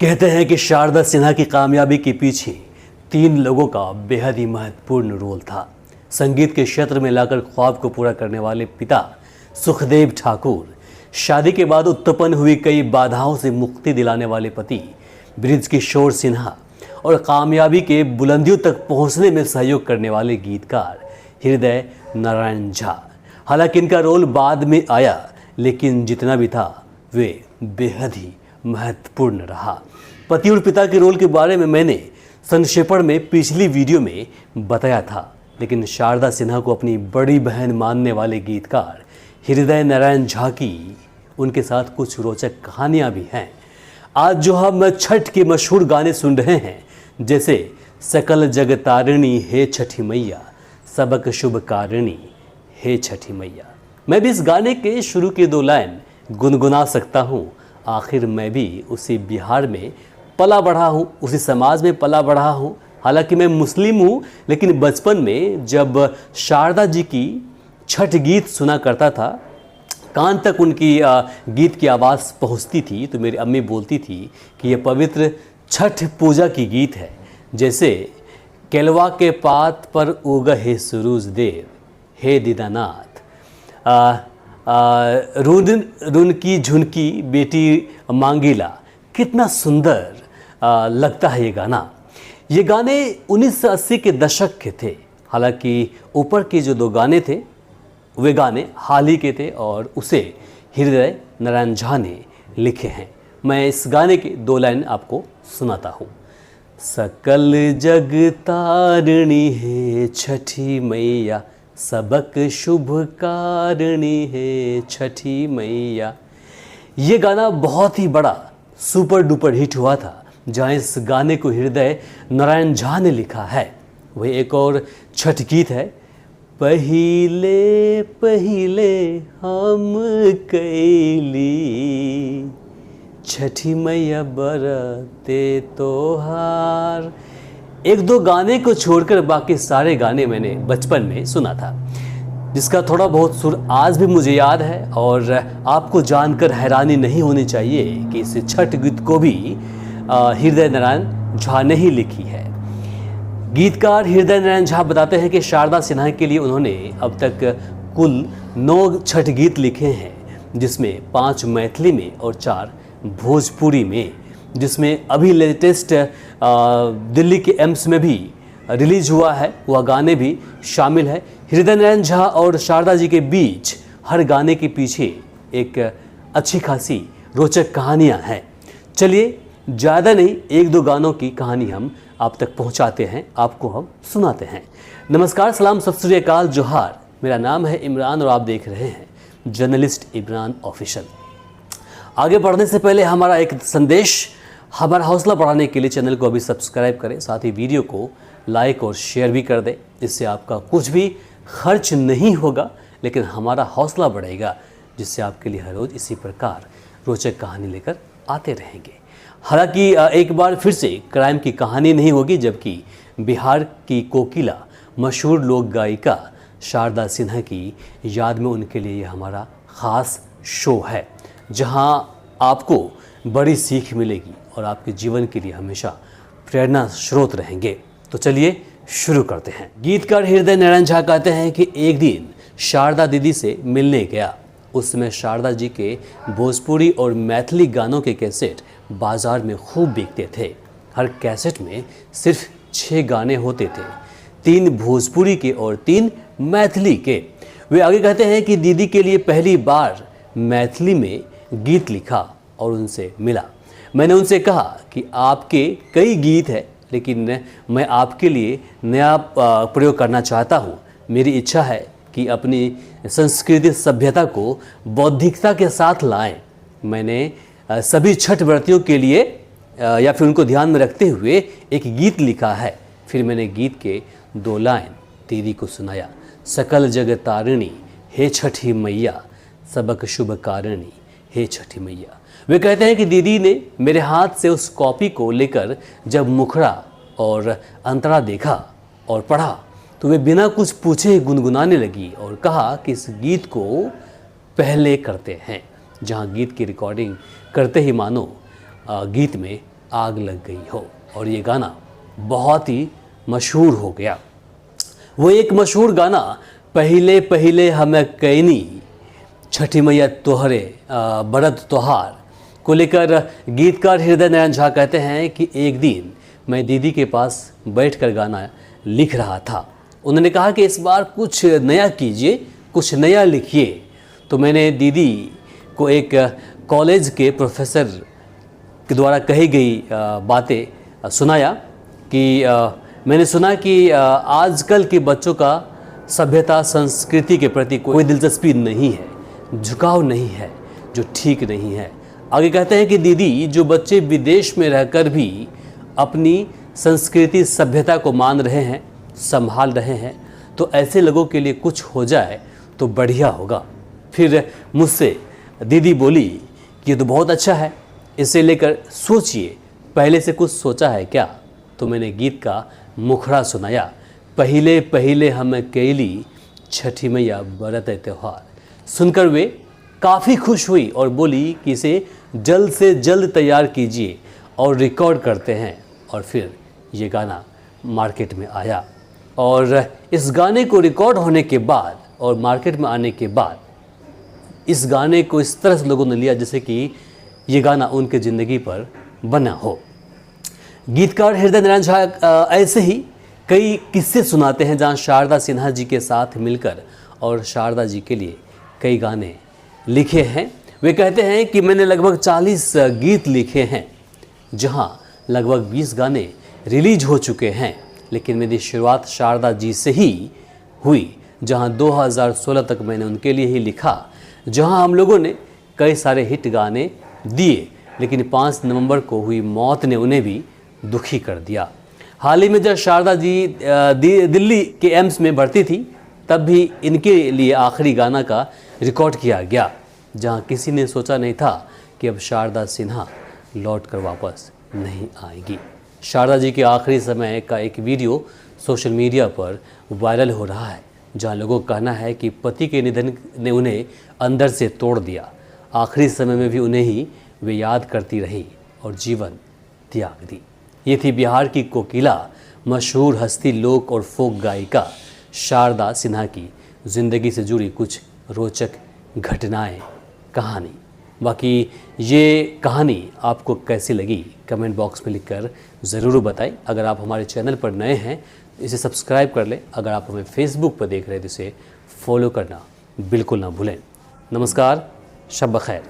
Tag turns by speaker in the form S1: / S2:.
S1: कहते हैं कि शारदा सिन्हा की कामयाबी के पीछे 3 लोगों का बेहद ही महत्वपूर्ण रोल था। संगीत के क्षेत्र में लाकर ख्वाब को पूरा करने वाले पिता सुखदेव ठाकुर, शादी के बाद उत्पन्न हुई कई बाधाओं से मुक्ति दिलाने वाले पति बृज किशोर सिन्हा और कामयाबी के बुलंदियों तक पहुंचने में सहयोग करने वाले गीतकार हृदय नारायण झा। हालांकि इनका रोल बाद में आया, लेकिन जितना भी था वे बेहद ही महत्वपूर्ण रहा। पति और पिता के रोल के बारे में मैंने संक्षेपण में पिछली वीडियो में बताया था, लेकिन शारदा सिन्हा को अपनी बड़ी बहन मानने वाले गीतकार हृदय नारायण झा की उनके साथ कुछ रोचक कहानियां भी हैं। आज जो हम छठ के मशहूर गाने सुन रहे हैं, जैसे सकल जगतारिणी हे छठी मैया, सबक शुभ कारिणी हे छठी मैया, मैं भी इस गाने के शुरू के 2 लाइन गुनगुना सकता हूँ। आखिर मैं भी उसी बिहार में पला बढ़ा हूँ, उसी समाज में पला बढ़ा हूँ। हालांकि मैं मुस्लिम हूँ, लेकिन बचपन में जब शारदा जी की छठ गीत सुना करता था, कान तक उनकी गीत की आवाज़ पहुँचती थी, तो मेरी अम्मी बोलती थी कि ये पवित्र छठ पूजा की गीत है। जैसे केलवा के पात पर उगहे सूरज देव, हे दीदानाथ, रुन की झुनकी बेटी मांगीला। कितना सुंदर लगता है ये गाना। ये गाने 1980 के दशक के थे। हालांकि ऊपर के जो 2 गाने थे वे गाने हाल ही के थे और उसे हृदय नारायण झा ने लिखे हैं। मैं इस गाने के 2 लाइन आपको सुनाता हूँ। सकल जग तारिणी है छठी मैया, सबक शुभ कारिणी है छठी मैया। ये गाना बहुत ही बड़ा सुपर डुपर हिट हुआ था, जहाँ इस गाने को हृदय नारायण झा ने लिखा है। वही एक और छठ गीत है, पहिले पहिले हम कैली छठी मैया बरते तोहार। 1-2 गाने को छोड़कर बाकी सारे गाने मैंने बचपन में सुना था, जिसका थोड़ा बहुत सुर आज भी मुझे याद है। और आपको जानकर हैरानी नहीं होनी चाहिए कि इस छठ गीत को भी हृदय नारायण झा ने ही लिखी है। गीतकार हृदय नारायण झा बताते हैं कि शारदा सिन्हा के लिए उन्होंने अब तक कुल 9 छठ गीत लिखे हैं, जिसमें 5 मैथिली में और 4 भोजपुरी में, जिसमें अभी लेटेस्ट दिल्ली के एम्स में भी रिलीज हुआ है, वह गाने भी शामिल है। हृदय नारायण झा और शारदा जी के बीच हर गाने के पीछे एक अच्छी खासी रोचक कहानियां हैं। चलिए ज़्यादा नहीं, 1-2 गानों की कहानी हम आप तक पहुंचाते हैं, आपको हम सुनाते हैं। नमस्कार, सलाम, सत श्री अकाल, जोहार। मेरा नाम है इमरान और आप देख रहे हैं जर्नलिस्ट इमरान ऑफिशियल। आगे बढ़ने से पहले हमारा एक संदेश, हमारा हौसला बढ़ाने के लिए चैनल को अभी सब्सक्राइब करें, साथ ही वीडियो को लाइक और शेयर भी कर दें। इससे आपका कुछ भी खर्च नहीं होगा, लेकिन हमारा हौसला बढ़ेगा, जिससे आपके लिए हर रोज़ इसी प्रकार रोचक कहानी लेकर आते रहेंगे। हालांकि एक बार फिर से क्राइम की कहानी नहीं होगी, जबकि बिहार की कोकिला मशहूर लोक गायिका शारदा सिन्हा की याद में उनके लिए यह हमारा ख़ास शो है, जहां आपको बड़ी सीख मिलेगी और आपके जीवन के लिए हमेशा प्रेरणा स्रोत रहेंगे। तो चलिए शुरू करते हैं। गीतकार हृदय नारायण झा कहते हैं कि एक दिन शारदा दीदी से मिलने गया। उस समय शारदा जी के भोजपुरी और मैथिली गानों के कैसेट बाज़ार में खूब बिकते थे। हर कैसेट में सिर्फ 6 गाने होते थे, 3 भोजपुरी के और 3 मैथिली के। वे आगे कहते हैं कि दीदी के लिए पहली बार मैथिली में गीत लिखा और उनसे मिला। मैंने उनसे कहा कि आपके कई गीत हैं, लेकिन मैं आपके लिए नया प्रयोग करना चाहता हूँ। मेरी इच्छा है कि अपनी संस्कृति सभ्यता को बौद्धिकता के साथ लाएं। मैंने सभी छठ व्रतियों के लिए या फिर उनको ध्यान में रखते हुए एक गीत लिखा है। फिर मैंने गीत के 2 लाइन दीदी को सुनाया। सकल जग तारिणी हे छठी मैया, सबक शुभ कारिणी हे छठी मैया। वे कहते हैं कि दीदी ने मेरे हाथ से उस कॉपी को लेकर जब मुखड़ा और अंतरा देखा और पढ़ा, तो वे बिना कुछ पूछे गुनगुनाने लगी और कहा कि इस गीत को पहले करते हैं। जहां गीत की रिकॉर्डिंग करते ही मानो गीत में आग लग गई हो, और ये गाना बहुत ही मशहूर हो गया। वो एक मशहूर गाना पहिले पहिले हमें कैनी छठी मैया तोहरे बरत तोहार को लेकर गीतकार हृदय नारायण झा कहते हैं कि एक दिन मैं दीदी के पास बैठकर गाना लिख रहा था। उन्होंने कहा कि इस बार कुछ नया कीजिए, कुछ नया लिखिए। तो मैंने दीदी को एक कॉलेज के प्रोफेसर के द्वारा कही गई बातें सुनाया कि मैंने सुना कि आजकल के बच्चों का सभ्यता संस्कृति के प्रति कोई दिलचस्पी नहीं है, झुकाव नहीं है, जो ठीक नहीं है। आगे कहते हैं कि दीदी, जो बच्चे विदेश में रहकर भी अपनी संस्कृति सभ्यता को मान रहे हैं, संभाल रहे हैं, तो ऐसे लोगों के लिए कुछ हो जाए तो बढ़िया होगा। फिर मुझसे दीदी बोली कि ये तो बहुत अच्छा है, इसे लेकर सोचिए, पहले से कुछ सोचा है क्या? तो मैंने गीत का मुखड़ा सुनाया, पहिले पहिले हमें कैली छठी मैया बरत त्योहार। सुनकर वे काफ़ी खुश हुई और बोली कि इसे जल्द से जल्द तैयार कीजिए और रिकॉर्ड करते हैं। और फिर ये गाना मार्केट में आया, और इस गाने को रिकॉर्ड होने के बाद और मार्केट में आने के बाद इस गाने को इस तरह से लोगों ने लिया जैसे कि ये गाना उनके ज़िंदगी पर बना हो। गीतकार हृदय नारायण झा ऐसे ही कई किस्से सुनाते हैं जहाँ शारदा सिन्हा जी के साथ मिलकर और शारदा जी के लिए कई गाने लिखे हैं। वे कहते हैं कि मैंने लगभग 40 गीत लिखे हैं, जहाँ लगभग 20 गाने रिलीज हो चुके हैं, लेकिन मेरी शुरुआत शारदा जी से ही हुई, जहाँ 2016 तक मैंने उनके लिए ही लिखा, जहाँ हम लोगों ने कई सारे हिट गाने दिए, लेकिन 5 नवंबर को हुई मौत ने उन्हें भी दुखी कर दिया। हाल ही में जब शारदा जी दिल्ली के एम्स में भर्ती थी, तब भी इनके लिए आखिरी गाना का रिकॉर्ड किया गया, जहाँ किसी ने सोचा नहीं था कि अब शारदा सिन्हा लौट कर वापस नहीं आएगी। शारदा जी के आखिरी समय का एक वीडियो सोशल मीडिया पर वायरल हो रहा है, जहाँ लोगों का कहना है कि पति के निधन ने उन्हें अंदर से तोड़ दिया। आखिरी समय में भी उन्हें ही वे याद करती रही और जीवन त्याग दी। ये थी बिहार की कोकिला, मशहूर हस्ती, लोक और फोक गायिका शारदा सिन्हा की ज़िंदगी से जुड़ी कुछ रोचक घटनाएं, कहानी। बाकी ये कहानी आपको कैसी लगी कमेंट बॉक्स में लिखकर ज़रूर बताएं। अगर आप हमारे चैनल पर नए हैं इसे सब्सक्राइब कर लें। अगर आप हमें फेसबुक पर देख रहे हैं तो इसे फॉलो करना बिल्कुल ना भूलें। नमस्कार, शब बखैर।